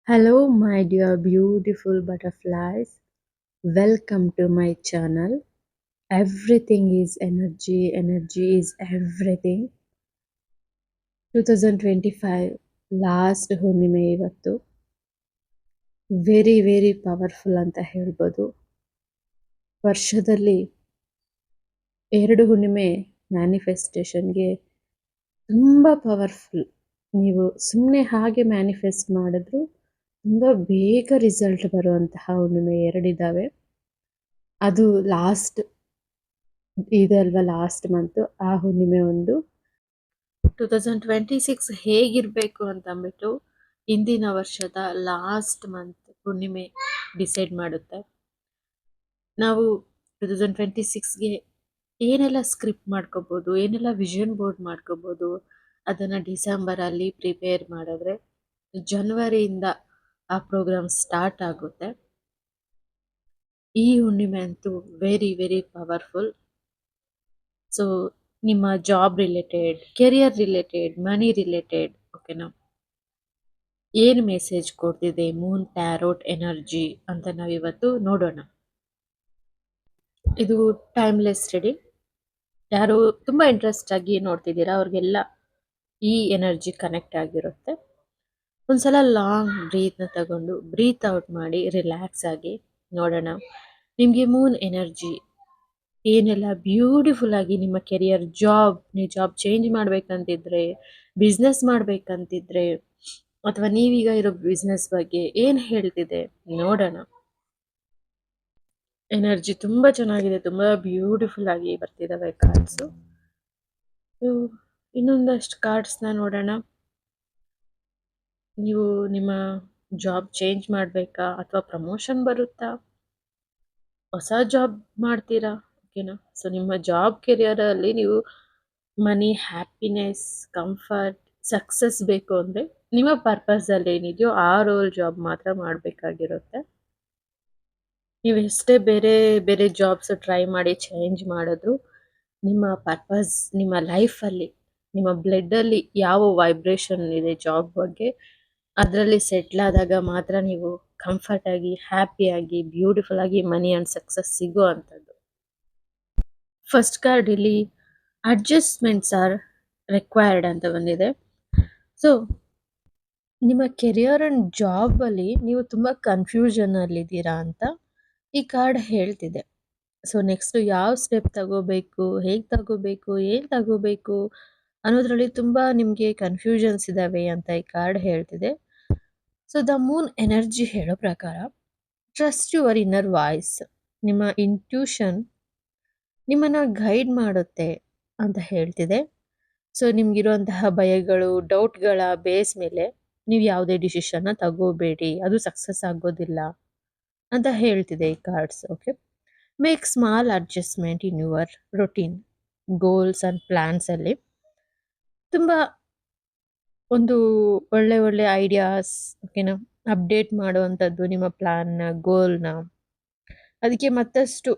Hello, my dear beautiful butterflies. Welcome to my channel. Everything is energy, energy is everything. 2025 last ಹುಣ್ಣಿಮೆ ಇವತ್ತು. Very very powerful ಅಂತ ಹೇಳ್ಬೋದು. ವರ್ಷದಲ್ಲಿ 2 ಹುಣ್ಣಿಮೆ ಮ್ಯಾನಿಫೆಸ್ಟೇಷನ್ಗೆ ತುಂಬ ಪವರ್ಫುಲ್. ನೀವು ಸುಮ್ಮನೆ ಹಾಗೆ ಮ್ಯಾನಿಫೆಸ್ಟ್ ಮಾಡಿದ್ರು ತುಂಬ ಬೇಗ ರಿಸಲ್ಟ್ ಬರುವಂತಹ ಹುಣ್ಣಿಮೆ 2 ಇದ್ದಾವೆ. ಅದು ಲಾಸ್ಟ್ ಇದೆ ಅಲ್ವಾ, ಲಾಸ್ಟ್ ಮಂತು ಆ ಹುಣ್ಣಿಮೆ ಒಂದು. 2026 ಹೇಗಿರಬೇಕು ಅಂತ ಅಂದ್ಬಿಟ್ಟು ಇಂದಿನ ವರ್ಷದ ಲಾಸ್ಟ್ ಮಂತ್ ಹುಣ್ಣಿಮೆ ಡಿಸೈಡ್ ಮಾಡುತ್ತೆ. ನಾವು 2026ಗೆ ಏನೆಲ್ಲ ಸ್ಕ್ರಿಪ್ಟ್ ಮಾಡ್ಕೋಬೋದು, ಏನೆಲ್ಲ ವಿಷನ್ ಬೋರ್ಡ್ ಮಾಡ್ಕೋಬೋದು, ಅದನ್ನು ಡಿಸೆಂಬರಲ್ಲಿ ಪ್ರಿಪೇರ್ ಮಾಡಿದ್ರೆ ಜನವರಿಯಿಂದ ಆ ಪ್ರೋಗ್ರಾಮ್ ಸ್ಟಾರ್ಟ್ ಆಗುತ್ತೆ. ಈ ಹುಣ್ಣಿಮೆ ಅಂತೂ ವೆರಿ ವೆರಿ ಪವರ್ಫುಲ್. ಸೊ ನಿಮ್ಮ ಜಾಬ್ ರಿಲೇಟೆಡ್, ಕೆರಿಯರ್ ರಿಲೇಟೆಡ್, ಮನಿ ರಿಲೇಟೆಡ್, ಓಕೆನಾ, ಏನು ಮೆಸೇಜ್ ಕೊಡ್ತಿದೆ ಮೂನ್ ಟ್ಯಾರೋಟ್ ಎನರ್ಜಿ ಅಂತ ನಾವಿವತ್ತು ನೋಡೋಣ. ಇದು ಟೈಮ್ಲೆಸ್ ರೀಡಿಂಗ್. ಯಾರು ತುಂಬ ಇಂಟ್ರೆಸ್ಟ್ ಆಗಿ ನೋಡ್ತಿದ್ದೀರಾ ಅವ್ರಿಗೆಲ್ಲ ಈ ಎನರ್ಜಿ ಕನೆಕ್ಟ್ ಆಗಿರುತ್ತೆ. ಒಂದ್ಸಲ ಲಾಂಗ್ ಬ್ರೀತ್ನ ತಗೊಂಡು ಬ್ರೀತ್ ಔಟ್ ಮಾಡಿ ರಿಲ್ಯಾಕ್ಸ್ ಆಗಿ ನೋಡೋಣ ನಿಮಗೆ ಮೂನ್ ಎನರ್ಜಿ ಏನೆಲ್ಲ ಬ್ಯೂಟಿಫುಲ್ ಆಗಿ ನಿಮ್ಮ ಕೆರಿಯರ್, ನೀವು ಜಾಬ್ ಚೇಂಜ್ ಮಾಡ್ಬೇಕಂತಿದ್ರೆ, ಬಿಸ್ನೆಸ್ ಮಾಡ್ಬೇಕಂತಿದ್ರೆ, ಅಥವಾ ನೀವೀಗ ಇರೋ ಬಿಸ್ನೆಸ್ ಬಗ್ಗೆ ಏನು ಹೇಳ್ತಿದೆ ನೋಡೋಣ. ಎನರ್ಜಿ ತುಂಬ ಚೆನ್ನಾಗಿದೆ, ತುಂಬ ಬ್ಯೂಟಿಫುಲ್ ಆಗಿ ಬರ್ತಿದ್ದಾವೆ ಕಾರ್ಡ್ಸು. ಇನ್ನೊಂದಷ್ಟು ಕಾರ್ಡ್ಸ್ನ ನೋಡೋಣ. ನೀವು ನಿಮ್ಮ ಜಾಬ್ ಚೇಂಜ್ ಮಾಡಬೇಕಾ ಅಥವಾ ಪ್ರಮೋಷನ್ ಬರುತ್ತಾ, ಹೊಸ ಜಾಬ್ ಮಾಡ್ತೀರಾ, ಓಕೆನಾ. ಸೊ ನಿಮ್ಮ ಜಾಬ್ ಕೆರಿಯರಲ್ಲಿ ನೀವು ಮನಿ, ಹ್ಯಾಪಿನೆಸ್, ಕಂಫರ್ಟ್, ಸಕ್ಸಸ್ ಬೇಕು ಅಂದರೆ ನಿಮ್ಮ ಪರ್ಪಸಲ್ಲಿ ಏನಿದೆಯೋ ಆ ರೋಲ್ ಜಾಬ್ ಮಾತ್ರ ಮಾಡಬೇಕಾಗಿರುತ್ತೆ. ನೀವು ಎಷ್ಟೇ ಬೇರೆ ಬೇರೆ ಜಾಬ್ಸ್ ಟ್ರೈ ಮಾಡಿ ಚೇಂಜ್ ಮಾಡಿದ್ರು ನಿಮ್ಮ ಪರ್ಪಸ್, ನಿಮ್ಮ ಲೈಫಲ್ಲಿ, ನಿಮ್ಮ ಬ್ಲಡ್ಡಲ್ಲಿ ಯಾವ ವೈಬ್ರೇಷನ್ ಇದೆ ಜಾಬ್ ಬಗ್ಗೆ, ಅದರಲ್ಲಿ ಸೆಟ್ಲ್ ಆದಾಗ ಮಾತ್ರ ನೀವು ಕಂಫರ್ಟಾಗಿ, ಹ್ಯಾಪಿಯಾಗಿ, ಬ್ಯೂಟಿಫುಲ್ ಆಗಿ ಮನಿ ಆ್ಯಂಡ್ ಸಕ್ಸಸ್ ಸಿಗೋ ಅಂಥದ್ದು. ಫಸ್ಟ್ ಕಾರ್ಡ್ ಇಲ್ಲಿ ಅಡ್ಜಸ್ಟ್ಮೆಂಟ್ಸ್ ಆರ್ ರಿಕ್ವೈರ್ಡ್ ಅಂತ ಬಂದಿದೆ. ಸೊ ನಿಮ್ಮ ಕೆರಿಯರ್ ಆ್ಯಂಡ್ ಜಾಬಲ್ಲಿ ನೀವು ತುಂಬ ಕನ್ಫ್ಯೂಷನಲ್ಲಿದ್ದೀರಾ ಅಂತ ಈ ಕಾರ್ಡ್ ಹೇಳ್ತಿದೆ. ಸೊ ನೆಕ್ಸ್ಟು ಯಾವ ಸ್ಟೆಪ್ ತಗೋಬೇಕು, ಹೇಗೆ ತಗೋಬೇಕು, ಏನು ತಗೋಬೇಕು ಅನ್ನೋದ್ರಲ್ಲಿ ತುಂಬ ನಿಮಗೆ ಕನ್ಫ್ಯೂಷನ್ಸ್ ಇದ್ದಾವೆ ಅಂತ ಈ ಕಾರ್ಡ್ ಹೇಳ್ತಿದೆ. ಸೊ ದ ಮೂನ್ ಎನರ್ಜಿ ಹೇಳೋ ಪ್ರಕಾರ ಟ್ರಸ್ಟ್ ಯುವರ್ ಇನ್ನರ್ ವಾಯ್ಸ್. ನಿಮ್ಮ ಇಂಟ್ಯೂಷನ್ ನಿಮ್ಮನ್ನು ಗೈಡ್ ಮಾಡುತ್ತೆ ಅಂತ ಹೇಳ್ತಿದೆ. ಸೊ ನಿಮ್ಗಿರುವಂತಹ ಭಯಗಳು, ಡೌಟ್ಗಳ ಬೇಸ್ ಮೇಲೆ ನೀವು ಯಾವುದೇ ಡಿಸಿಷನ್ನ ತಗೋಬೇಡಿ, ಅದು ಸಕ್ಸಸ್ ಆಗೋದಿಲ್ಲ ಅಂತ ಹೇಳ್ತಿದೆ ಈ cards. Okay, make small adjustment in your routine, goals and ಪ್ಲ್ಯಾನ್ಸಲ್ಲಿ. ತುಂಬ ಒಂದು ಒಳ್ಳೆ ಒಳ್ಳೆ ಐಡಿಯಾಸ್, ಓಕೆನಾ, ಅಪ್ಡೇಟ್ ಮಾಡುವಂಥದ್ದು ನಿಮ್ಮ ಪ್ಲ್ಯಾನ್ನ, ಗೋಲ್ನ. ಅದಕ್ಕೆ ಮತ್ತಷ್ಟು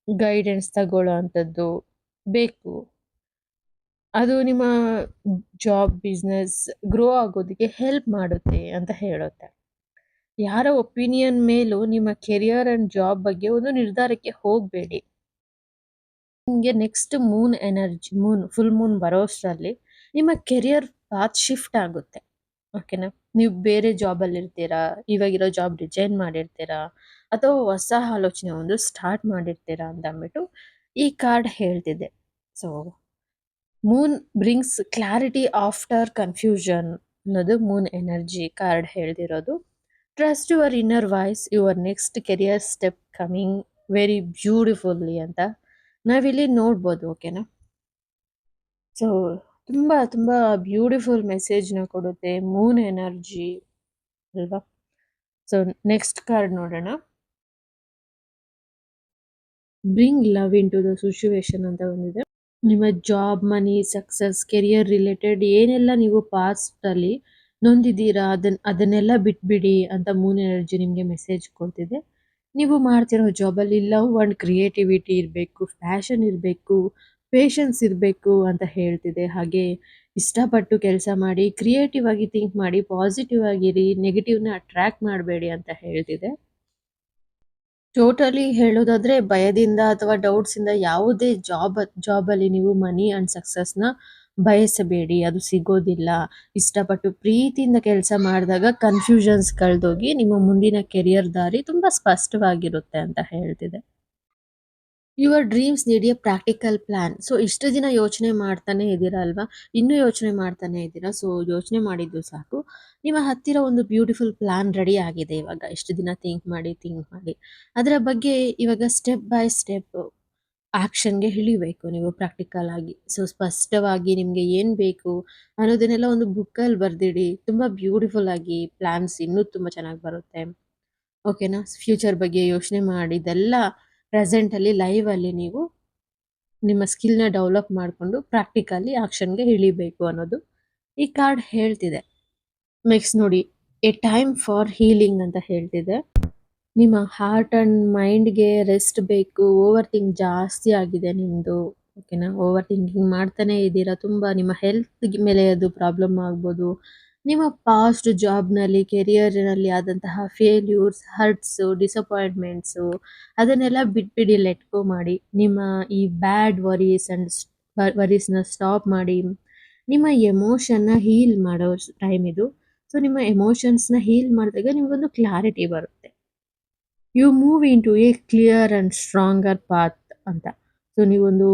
ಗೈಡೆನ್ಸ್ ತಗೊಳ್ಳೋ ಅಂಥದ್ದು ಬೇಕು. ಅದು ನಿಮ್ಮ ಜಾಬ್, ಬಿಸ್ನೆಸ್ ಗ್ರೋ ಆಗೋದಕ್ಕೆ ಹೆಲ್ಪ್ ಮಾಡುತ್ತೆ ಅಂತ ಹೇಳುತ್ತೆ. ಯಾರ ಒಪಿನಿಯನ್ ಮೇಲೂ ನಿಮ್ಮ ಕೆರಿಯರ್ ಆ್ಯಂಡ್ ಜಾಬ್ ಬಗ್ಗೆ ಒಂದು ನಿರ್ಧಾರಕ್ಕೆ ಹೋಗಬೇಡಿ. ನಿಮಗೆ next moon energy, full moon ಬರೋಷ್ಟರಲ್ಲಿ ನಿಮ್ಮ ಕೆರಿಯರ್ ಪಾತ್ ಶಿಫ್ಟ್ ಆಗುತ್ತೆ, ಓಕೆನಾ. ನೀವು ಬೇರೆ ಜಾಬಲ್ಲಿ ಇರ್ತೀರಾ, ಇವಾಗಿರೋ ಜಾಬ್ ರಿಜೈನ್ ಮಾಡಿರ್ತೀರಾ, ಅಥವಾ ಹೊಸ ಆಲೋಚನೆ ಒಂದು ಸ್ಟಾರ್ಟ್ ಮಾಡಿರ್ತೀರಾ ಅಂತ ಅಂದ್ಬಿಟ್ಟು ಈ ಕಾರ್ಡ್ ಹೇಳ್ತಿದೆ. So moon brings clarity after confusion ಅನ್ನೋದು ಮೂನ್ ಎನರ್ಜಿ ಕಾರ್ಡ್ ಹೇಳ್ತಿರೋದು. Trust your inner voice, your next career step coming very beautifully ಅಂತ ನಾವಿಲ್ಲಿ ನೋಡ್ಬೋದು, ಓಕೆನಾ. ಸೊ ತುಂಬ ತುಂಬ ಬ್ಯೂಟಿಫುಲ್ ಮೆಸೇಜ್ನ ಕೊಡುತ್ತೆ ಮೂನ್ ಎನರ್ಜಿ ಅಲ್ವಾ. ಸೊ ನೆಕ್ಸ್ಟ್ ಕಾರ್ಡ್ ನೋಡೋಣ. Bring love into the situation ಅಂತ ಬಂದಿದೆ. ನಿಮ್ಮ job, money, success, career related ಏನೆಲ್ಲ ನೀವು ಪಾಸ್ಟಲ್ಲಿ ನೊಂದಿದ್ದೀರಾ ಅದನ್ನೆಲ್ಲ ಬಿಟ್ಬಿಡಿ ಅಂತ ಮೂನ್ ಎನರ್ಜಿ ನಿಮಗೆ ಮೆಸೇಜ್ ಕೊಡ್ತಿದೆ. ನೀವು ಮಾಡ್ತಿರೋ ಜಾಬಲ್ಲಿ ಲವ್ ಆ್ಯಂಡ್ ಕ್ರಿಯೇಟಿವಿಟಿ ಇರಬೇಕು, ಪ್ಯಾಷನ್ ಇರಬೇಕು, ಪೇಷನ್ಸ್ ಇರಬೇಕು ಅಂತ ಹೇಳ್ತಿದೆ. ಹಾಗೆ ಇಷ್ಟಪಟ್ಟು ಕೆಲಸ ಮಾಡಿ, ಕ್ರಿಯೇಟಿವ್ ಆಗಿ ಥಿಂಕ್ ಮಾಡಿ, ಪಾಸಿಟಿವ್ ಆಗಿರಿ, ನೆಗೆಟಿವ್‌ನ ಅಟ್ರಾಕ್ಟ್ ಮಾಡಬೇಡಿ ಅಂತ ಹೇಳ್ತಿದೆ. ಟೋಟಲಿ ಹೇಳೋದಾದ್ರೆ ಭಯದಿಂದ ಅಥವಾ ಡೌಟ್ಸಿಂದ ಯಾವುದೇ ಜಾಬಲ್ಲಿ ನೀವು ಮನಿ ಅಂಡ್ ಸಕ್ಸಸ್‌ನ ಬಯಸಬೇಡಿ. ಅದು ಸಿಗೋದಿಲ್ಲ. ಇಷ್ಟಪಟ್ಟು ಪ್ರೀತಿಯಿಂದ ಕೆಲಸ ಮಾಡಿದಾಗ ಕನ್‌ಫ್ಯೂಷನ್ಸ್ ಕಳ್ದೋಗಿ ನಿಮ್ಮ ಮುಂದಿನ ಕೆರಿಯರ್ ದಾರಿ ತುಂಬಾ ಸ್ಪಷ್ಟವಾಗಿರುತ್ತೆ ಅಂತ ಹೇಳ್ತಿದೆ. Your dreams need a practical plan. So ಇಷ್ಟು ದಿನ ಯೋಚನೆ ಮಾಡ್ತಾನೆ ಇದ್ದೀರಾ ಅಲ್ವಾ? ಇನ್ನೂ ಯೋಚನೆ ಮಾಡ್ತಾನೆ ಇದ್ದೀರಾ. ಸೊ ಯೋಚನೆ ಮಾಡಿದ್ದು ಸಾಕು. ನಿಮ್ಮ ಹತ್ತಿರ ಒಂದು ಬ್ಯೂಟಿಫುಲ್ ಪ್ಲಾನ್ ರೆಡಿ ಆಗಿದೆ ಇವಾಗ. ಇಷ್ಟು ದಿನ ಥಿಂಕ್ ಮಾಡಿ. ಅದರ ಬಗ್ಗೆ ಇವಾಗ ಸ್ಟೆಪ್ ಬೈ ಸ್ಟೆಪ್ ಆಕ್ಷನ್‌ಗೆ ಇಳಿಬೇಕು ನೀವು ಪ್ರಾಕ್ಟಿಕಲ್ ಆಗಿ. ಸೊ ಸ್ಪಷ್ಟವಾಗಿ ನಿಮ್ಗೆ ಏನ್ ಬೇಕು ಅನ್ನೋದನ್ನೆಲ್ಲ ಒಂದು ಬುಕ್ಕಲ್ಲಿ ಬರ್ದಿಡಿ. ತುಂಬಾ ಬ್ಯೂಟಿಫುಲ್ ಆಗಿ ಪ್ಲಾನ್ಸ್ ಇನ್ನೂ ತುಂಬಾ ಚೆನ್ನಾಗಿ ಬರುತ್ತೆ. ಓಕೆನಾ? ಫ್ಯೂಚರ್ ಬಗ್ಗೆ ಯೋಚನೆ ಮಾಡಿದ್ದೆಲ್ಲ ಪ್ರೆಸೆಂಟಲ್ಲಿ ಲೈವಲ್ಲಿ ನೀವು ನಿಮ್ಮ ಸ್ಕಿಲ್‌ನ ಡೆವಲಪ್ ಮಾಡ್ಕೊಂಡು ಪ್ರಾಕ್ಟಿಕಲಿ ಆಕ್ಷನ್‌ಗೆ ಇಳಿಬೇಕು ಅನ್ನೋದು ಈ ಕಾರ್ಡ್ ಹೇಳ್ತಿದೆ. ನೆಕ್ಸ್ಟ್ ನೋಡಿ, ಎ ಟೈಮ್ ಫಾರ್ ಹೀಲಿಂಗ್ ಅಂತ ಹೇಳ್ತಿದೆ. ನಿಮ್ಮ ಹಾರ್ಟ್ ಅಂಡ್ ಮೈಂಡ್‌ಗೆ ರೆಸ್ಟ್ ಬೇಕು. ಓವರ್ ಥಿಂಕ್ ಜಾಸ್ತಿ ಆಗಿದೆ ನಿಮ್ದು. ಓಕೆನಾ? ಓವರ್ ಥಿಂಕಿಂಗ್ ಮಾಡ್ತಾನೆ ಇದ್ದೀರಾ. ತುಂಬಾ ನಿಮ್ಮ ಹೆಲ್ತ್ ಮೇಲೆ ಅದು ಪ್ರಾಬ್ಲಮ್ ಆಗ್ಬೋದು. ನಿಮ್ಮ ಪಾಸ್ಟ್ ಜಾಬ್‌ನಲ್ಲಿ, ಕೆರಿಯರ್‌ನಲ್ಲಿ ಆದಂತಹ ಫೇಲ್ಯೂರ್ಸ್, ಹರ್ಟ್ಸು, ಡಿಸಪಾಯಿಂಟ್‌ಮೆಂಟ್ಸು ಅದನ್ನೆಲ್ಲ ಬಿಟ್ಬಿಡಿ. ಲೆಟ್ ಗೋ ಮಾಡಿ. ನಿಮ್ಮ ಈ ಬ್ಯಾಡ್ ವರೀಸ್ ಅಂಡ್ ವರೀಸ್‌ನ ಸ್ಟಾಪ್ ಮಾಡಿ. ನಿಮ್ಮ ಎಮೋಷನ್‌ನ ಹೀಲ್ ಮಾಡೋ ಟೈಮ್ ಇದು. ಸೊ ನಿಮ್ಮ ಎಮೋಷನ್ಸ್‌ನ ಹೀಲ್ ಮಾಡಿದಾಗ ನಿಮಗೊಂದು ಕ್ಲಾರಿಟಿ ಬರುತ್ತೆ. You move into a clear and stronger path ಅಂತ. ಸೊ ನೀವೊಂದು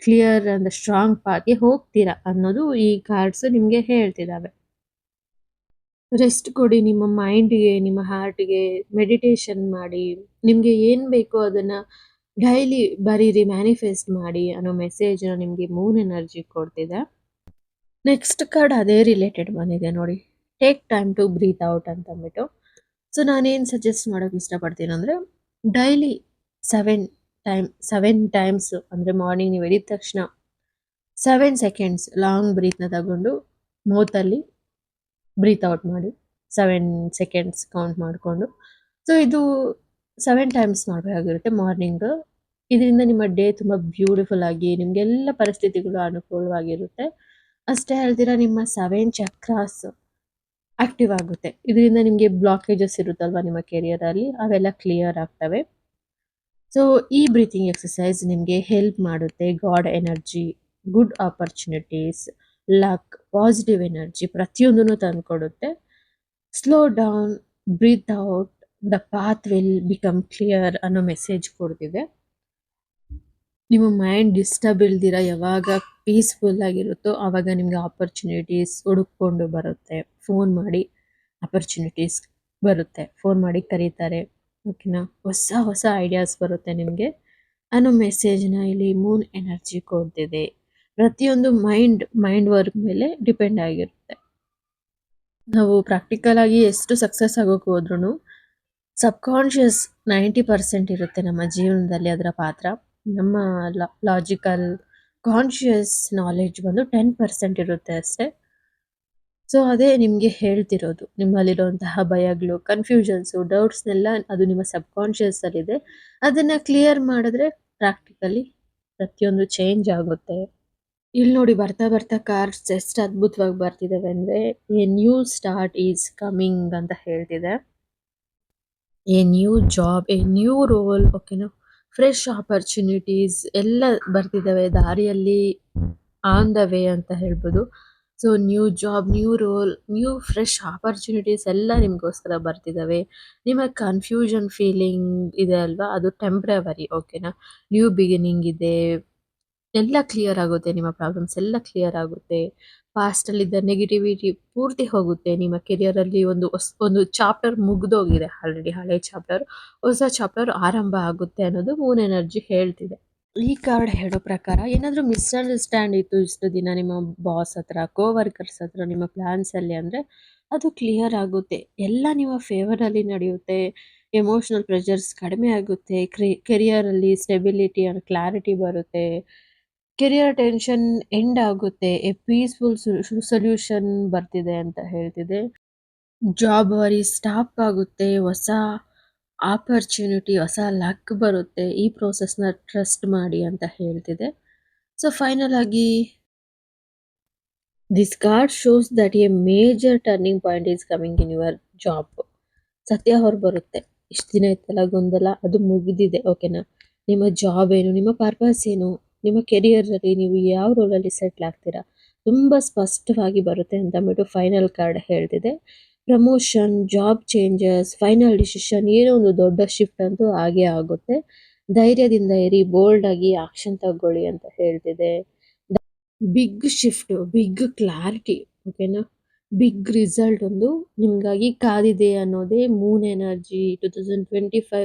ಕ್ಲಿಯರ್ ಅಂಡ್ ಸ್ಟ್ರಾಂಗ್ ಪಾತ್‌ಗೆ ಹೋಗ್ತೀರಾ ಅನ್ನೋದು ಈ ಕಾರ್ಡ್ಸ್ ನಿಮ್ಗೆ ಹೇಳ್ತಿದಾವೆ. ರೆಸ್ಟ್ ಕೊಡಿ ನಿಮ್ಮ ಮೈಂಡ್‌ಗೆ, ನಿಮ್ಮ ಹಾರ್ಟ್‌ಗೆ. ಮೆಡಿಟೇಷನ್ ಮಾಡಿ. ನಿಮ್ಗೆ ಏನ್ ಬೇಕೋ ಅದನ್ನ ಡೈಲಿ ಬರೀರಿ, ಮ್ಯಾನಿಫೆಸ್ಟ್ ಮಾಡಿ ಅನ್ನೋ ಮೆಸೇಜ್‌ನ ನಿಮ್ಗೆ ಮೂನ್ ಎನರ್ಜಿ ಕೊಡ್ತಿದೆ. ನೆಕ್ಸ್ಟ್ ಕಾರ್ಡ್ ಅದೇ ರಿಲೇಟೆಡ್ ಬಂದಿದೆ ನೋಡಿ. Take time to breathe out ಅಂತ ಅಂದ್ಬಿಟ್ಟು. ಸೊ ನಾನೇನು ಸಜೆಸ್ಟ್ ಮಾಡೋಕೆ ಇಷ್ಟಪಡ್ತೀನಂದ್ರೆ, ಡೈಲಿ 7 ಟೈಮ್ಸ್ ಅಂದರೆ ಮಾರ್ನಿಂಗ್ ನೀವು ಎದ್ದಿದ ತಕ್ಷಣ 7 ಸೆಕೆಂಡ್ಸ್ ಲಾಂಗ್ ಬ್ರೀತ್‌ನ ತಗೊಂಡು ಮೌತಲ್ಲಿ ಬ್ರೀತ್ ಔಟ್ ಮಾಡಿ. 7 ಸೆಕೆಂಡ್ಸ್ ಕೌಂಟ್ ಮಾಡಿಕೊಂಡು. ಸೊ ಇದು 7 ಟೈಮ್ಸ್ ಮಾಡಬೇಕಾಗಿರುತ್ತೆ ಮಾರ್ನಿಂಗ್. ಇದರಿಂದ ನಿಮ್ಮ ಡೇ ತುಂಬ ಬ್ಯೂಟಿಫುಲ್ ಆಗಿ ನಿಮಗೆಲ್ಲ ಪರಿಸ್ಥಿತಿಗಳು ಅನುಕೂಲವಾಗಿರುತ್ತೆ. ಅಷ್ಟೇ ಅಲ್ದಿರ ನಿಮ್ಮ 7 ಚಕ್ರಾಸ್ ಆಕ್ಟಿವ್ ಆಗುತ್ತೆ. ಇದರಿಂದ ನಿಮಗೆ ಬ್ಲಾಕೇಜಸ್ ಇರುತ್ತಲ್ವಾ ನಿಮ್ಮ ಕೆರಿಯರಲ್ಲಿ, ಅವೆಲ್ಲ ಕ್ಲಿಯರ್ ಆಗ್ತವೆ. ಸೊ ಈ ಬ್ರೀತಿಂಗ್ ಎಕ್ಸರ್ಸೈಸ್ ನಿಮಗೆ ಹೆಲ್ಪ್ ಮಾಡುತ್ತೆ. God energy, good opportunities, luck, positive energy ಪ್ರತಿಯೊಂದನ್ನು ತಂದುಕೊಡುತ್ತೆ. Slow down, breathe out, the path will become clear ಅನ್ನೋ ಮೆಸೇಜ್ ಕೊಡ್ತಿದೆ. ನಿಮ್ಮ ಮೈಂಡ್ ಡಿಸ್ಟರ್ಬ್ ಇಲ್ದಿರ ಯಾವಾಗ ಪೀಸ್‌ಫುಲ್ ಆಗಿರುತ್ತೋ ಆವಾಗ ನಿಮಗೆ ಆಪರ್ಚುನಿಟೀಸ್ ಹುಡುಕ್ಕೊಂಡು ಬರುತ್ತೆ. ಫೋನ್ ಮಾಡಿ ಆಪರ್ಚುನಿಟೀಸ್ ಬರುತ್ತೆ. ಫೋನ್ ಮಾಡಿ ಕರೀತಾರೆ. ಓಕೆನಾ? ಹೊಸ ಹೊಸ ಐಡಿಯಾಸ್ ಬರುತ್ತೆ ನಿಮಗೆ ಅನ್ನೋ ಮೆಸೇಜ್‌ನ ಇಲ್ಲಿ ಮೂನ್ ಎನರ್ಜಿ ಕೊಡ್ತಿದೆ. ಪ್ರತಿಯೊಂದು ಮೈಂಡ್ ವರ್ಕ್ ಮೇಲೆ ಡಿಪೆಂಡ್ ಆಗಿರುತ್ತೆ. ನಾವು ಪ್ರಾಕ್ಟಿಕಲ್ ಆಗಿ ಎಷ್ಟು ಸಕ್ಸಸ್ ಆಗೋಕೆ ಹೋದ್ರೂ ಸಬ್ಕಾನ್ಷಿಯಸ್ 90% ಇರುತ್ತೆ ನಮ್ಮ ಜೀವನದಲ್ಲಿ ಅದರ ಪಾತ್ರ. ನಮ್ಮ ಲಾಜಿಕಲ್ ಕಾನ್ಷಿಯಸ್ ನಾಲೆಡ್ಜ್ ಬಂದು 10% ಇರುತ್ತೆ ಅಷ್ಟೇ. ಸೊ ಅದೇ ನಿಮಗೆ ಹೇಳ್ತಿರೋದು. ನಿಮ್ಮಲ್ಲಿರುವಂತಹ ಭಯಗಳು, ಕನ್ಫ್ಯೂಷನ್ಸು, ಡೌಟ್ಸ್‌ನೆಲ್ಲ ಅದು ನಿಮ್ಮ ಸಬ್ಕಾನ್ಷಿಯಸ್ಸಲ್ಲಿದೆ. ಅದನ್ನು ಕ್ಲಿಯರ್ ಮಾಡಿದ್ರೆ ಪ್ರಾಕ್ಟಿಕಲಿ ಪ್ರತಿಯೊಂದು ಚೇಂಜ್ ಆಗುತ್ತೆ. ಇಲ್ಲಿ ನೋಡಿ ಬರ್ತಾ ಬರ್ತಾ ಕಾರ್ಡ್ಸ್ ಎಷ್ಟು ಅದ್ಭುತವಾಗಿ ಬರ್ತಿದ್ದಾವೆ ಅಂದರೆ, a new start is coming ಅಂತ ಹೇಳ್ತಿದೆ. A new job, a new role, ಓಕೆನಾ? ಫ್ರೆಶ್ ಆಪರ್ಚುನಿಟೀಸ್ ಎಲ್ಲ ಬರ್ತಿದ್ದಾವೆ ದಾರಿಯಲ್ಲಿ, ಆನ್ ದ ವೇ ಅಂತ ಹೇಳ್ಬೋದು. So new job, new role, new fresh opportunities ಎಲ್ಲ ನಿಮಗೋಸ್ಕರ ಬರ್ತಿದ್ದಾವೆ. ನಿಮ್ಮ ಕನ್ಫ್ಯೂಷನ್ ಫೀಲಿಂಗ್ ಇದೆ ಅಲ್ವಾ, ಅದು ಟೆಂಪ್ರವರಿ. ಓಕೆನಾ? ನ್ಯೂ ಬಿಗಿನಿಂಗ್ ಇದೆ. ಎಲ್ಲ ಕ್ಲಿಯರ್ ಆಗುತ್ತೆ. ನಿಮ್ಮ ಪ್ರಾಬ್ಲಮ್ಸ್ ಎಲ್ಲ ಕ್ಲಿಯರ್ ಆಗುತ್ತೆ. ಪಾಸ್ಟಲ್ಲಿದ್ದ ನೆಗೆಟಿವಿಟಿ ಪೂರ್ತಿ ಹೋಗುತ್ತೆ. ನಿಮ್ಮ ಕೆರಿಯರಲ್ಲಿ ಒಂದು ಚಾಪ್ಟರ್ ಮುಗಿದೋಗಿದೆ ಆಲ್ರೆಡಿ, ಹಳೆ ಚಾಪ್ಟರ್. ಹೊಸ ಚಾಪ್ಟರ್ ಆರಂಭ ಆಗುತ್ತೆ ಅನ್ನೋದು ಮೂನ್ ಎನರ್ಜಿ ಹೇಳ್ತಿದೆ. ಈ ಕಾರ್ಡ್ ಹೇಳೋ ಪ್ರಕಾರ ಏನಾದರೂ ಮಿಸ್ಅಂಡರ್ಸ್ಟ್ಯಾಂಡ್ ಇತ್ತು ಇಷ್ಟು ದಿನ ನಿಮ್ಮ ಬಾಸ್ ಹತ್ರ, ಕೋವರ್ಕರ್ಸ್ ಹತ್ರ, ನಿಮ್ಮ ಪ್ಲ್ಯಾನ್ಸಲ್ಲಿ ಅಂದರೆ ಅದು ಕ್ಲಿಯರ್ ಆಗುತ್ತೆ. ಎಲ್ಲ ನಿಮ್ಮ ಫೇವರಲ್ಲಿ ನಡೆಯುತ್ತೆ. ಎಮೋಷ್ನಲ್ ಪ್ರೆಷರ್ಸ್ ಕಡಿಮೆ ಆಗುತ್ತೆ. ಕೆರಿಯರಲ್ಲಿ ಸ್ಟೆಬಿಲಿಟಿ ಆ್ಯಂಡ್ ಕ್ಲಾರಿಟಿ ಬರುತ್ತೆ. ಕೆರಿಯರ್ ಟೆನ್ಷನ್ ಎಂಡ್ ಆಗುತ್ತೆ. ಎ ಪೀಸ್‌ಫುಲ್ ಸೊಲ್ಯೂಷನ್ ಬರ್ತಿದೆ ಅಂತ ಹೇಳ್ತಿದೆ. ಜಾಬ್ ವರಿ ಸ್ಟಾಪ್ ಆಗುತ್ತೆ. ಹೊಸ ಆಪರ್ಚುನಿಟಿ, ಹೊಸ ಲಕ್ ಬರುತ್ತೆ. ಈ ಪ್ರೋಸೆಸ್‌ನ ಟ್ರಸ್ಟ್ ಮಾಡಿ ಅಂತ ಹೇಳ್ತಿದೆ. ಸೊ ಫೈನಲ್ ಆಗಿ this card shows that A major turning point is coming in your job. ಸತ್ಯ ಹೊರಬರುತ್ತೆ. ಇಷ್ಟು ದಿನ ಇತ್ತಲ್ಲ ಗೊಂದಲ, ಅದು ಮುಗಿದಿದೆ. ಓಕೆನಾ? ನಿಮ್ಮ ಜಾಬ್ ಏನು, ನಿಮ್ಮ ಪರ್ಪಸ್ ಏನು, ನಿಮ್ಮ ಕೆರಿಯರಲ್ಲಿ ನೀವು ಯಾವ ರೋಲಲ್ಲಿ ಸೆಟ್ಲ್ ಆಗ್ತೀರಾ, ತುಂಬ ಸ್ಪಷ್ಟವಾಗಿ ಬರುತ್ತೆ ಅಂತ ಅಂದ್ಬಿಟ್ಟು ಫೈನಲ್ ಕಾರ್ಡ್ ಹೇಳ್ತಿದೆ. Promotion, job changes, final decision, ಏನೋ ಒಂದು ದೊಡ್ಡ ಶಿಫ್ಟ್ ಅಂತೂ ಆಗೇ ಆಗುತ್ತೆ. ಧೈರ್ಯದಿಂದ ಇರಿ, ಬೋಲ್ಡ್ ಆಗಿ ಆಕ್ಷನ್ ತಗೊಳ್ಳಿ ಅಂತ ಹೇಳ್ತಿದೆ. ಬಿಗ್ ಶಿಫ್ಟ್, ಬಿಗ್ ಕ್ಲಾರಿಟಿ, ಓಕೆನಾ? ಬಿಗ್ ರಿಸಲ್ಟ್ ಒಂದು ನಿಮಗಾಗಿ ಕಾದಿದೆ ಅನ್ನೋದೇ Moon energy 2025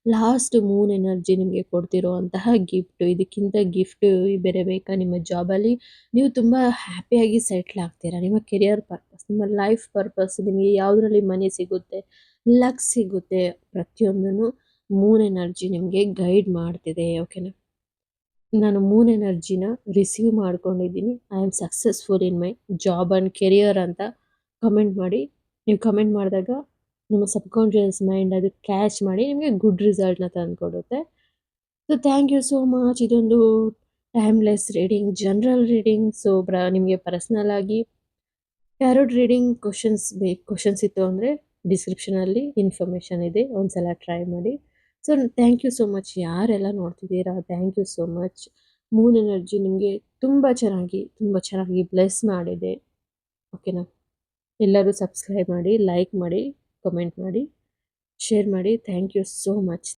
last Moon energy ನಿಮಗೆ ಕೊಡ್ತಿರುವಂತಹ ಗಿಫ್ಟ್. ಇದಕ್ಕಿಂತ ಗಿಫ್ಟ್ ಬೇರೆ ಬೇಕಾ ನಿಮ್ಮ ಜಾಬಲ್ಲಿ? ನೀವು ತುಂಬ ಹ್ಯಾಪಿಯಾಗಿ ಸೆಟ್ಲ್ ಆಗ್ತೀರಾ. ನಿಮ್ಮ ಕೆರಿಯರ್ ಪರ್ಪಸ್, ನಿಮ್ಮ ಲೈಫ್ ಪರ್ಪಸ್, ನಿಮಗೆ ಯಾವುದರಲ್ಲಿ ಮನಿ ಸಿಗುತ್ತೆ, ಲಕ್ ಸಿಗುತ್ತೆ, ಪ್ರತಿಯೊಂದನ್ನು ಮೂನ್ ಎನರ್ಜಿ ನಿಮಗೆ ಗೈಡ್ ಮಾಡ್ತಿದೆ. ಓಕೆನಾ? ನಾನು ಮೂನ್ ಎನರ್ಜಿನ ರಿಸೀವ್ ಮಾಡ್ಕೊಂಡಿದ್ದೀನಿ. I am successful in my job and career ಅಂತ ಕಮೆಂಟ್ ಮಾಡಿ. ನೀವು ಕಮೆಂಟ್ ಮಾಡಿದಾಗ ನಿಮ್ಮ ಸಬ್ಕಾನ್ಷಿಯಸ್ ಮೈಂಡ್ ಅದು ಕ್ಯಾಚ್ ಮಾಡಿ ನಿಮಗೆ ಗುಡ್ ರಿಸಲ್ಟ್ನ ತಂದುಕೊಡುತ್ತೆ. So thank you so much. ಇದೊಂದು timeless reading, general reading. So ನಿಮಗೆ ಪರ್ಸ್ನಲ್ ಆಗಿ ಟ್ಯಾರೋಟ್ ರೀಡಿಂಗ್ ಕ್ವಶನ್ಸ್ ಇತ್ತು ಅಂದರೆ ಡಿಸ್ಕ್ರಿಪ್ಷನಲ್ಲಿ ಇನ್ಫಾರ್ಮೇಷನ್ ಇದೆ, ಒಂದ್ಸಲ ಟ್ರೈ ಮಾಡಿ. So thank you so much. ಯಾರೆಲ್ಲ ನೋಡ್ತಿದ್ದೀರಾ, thank you so much. Moon energy ನಿಮಗೆ ತುಂಬ ಚೆನ್ನಾಗಿ ಬ್ಲೆಸ್ ಮಾಡಿದೆ. ಓಕೆನಾ? ಎಲ್ಲರೂ ಸಬ್ಸ್ಕ್ರೈಬ್ ಮಾಡಿ, ಲೈಕ್ ಮಾಡಿ, ಕಮೆಂಟ್ ಮಾಡಿ, ಶೇರ್ ಮಾಡಿ. Thank you so much.